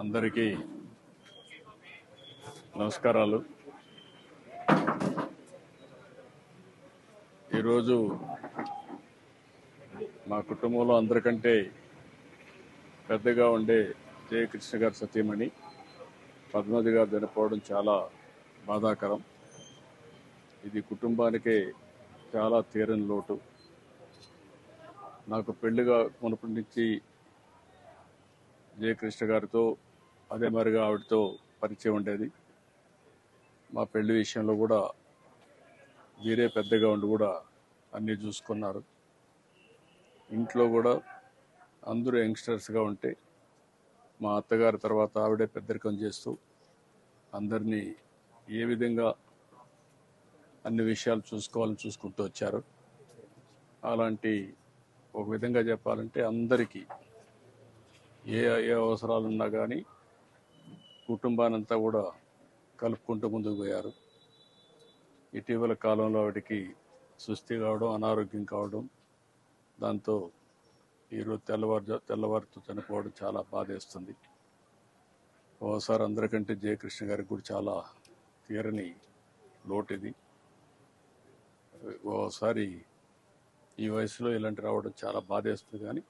అందరికీ నమస్కారాలు. ఈరోజు మా కుటుంబంలో అందరికంటే పెద్దగా ఉండే జయకృష్ణ గారి సతీమణి పద్మావతి గారు చనిపోవడం చాలా బాధాకరం. ఇది కుటుంబానికే చాలా తీరని లోటు. నాకు పెళ్లిగా మునుపటి నుంచి జయకృష్ణ గారితో అదే మరిగా ఆవిడతో పరిచయం ఉండేది. మా పెళ్లి విషయంలో కూడా వీరే పెద్దగా ఉండి కూడా అన్నీ చూసుకున్నారు. ఇంట్లో కూడా అందరూ యంగ్స్టర్స్గా ఉంటే మా అత్తగారి తర్వాత ఆవిడే పెద్దరికం చేస్తూ అందరినీ ఏ విధంగా అన్ని విషయాలు చూసుకోవాలని చూసుకుంటూ వచ్చారు. అలాంటి ఒక విధంగా చెప్పాలంటే అందరికీ ఏ ఏ అవసరాలున్నా కానీ కుటుంబానంతా కూడా కలుపుకుంటూ ముందుకు పోయారు. ఇటీవల కాలంలో ఆవిడకి సుస్థి కావడం, అనారోగ్యం కావడం, దాంతో ఈరోజు తెల్లవారుతో చనిపోవడం చాలా బాధేస్తుంది. ఓసారి అందరికంటే జయకృష్ణ గారికి కూడా చాలా తీరని లోటు ఇది. ఓసారి ఈ వయసులో ఇలాంటి రావడం చాలా బాధేస్తుంది. కానీ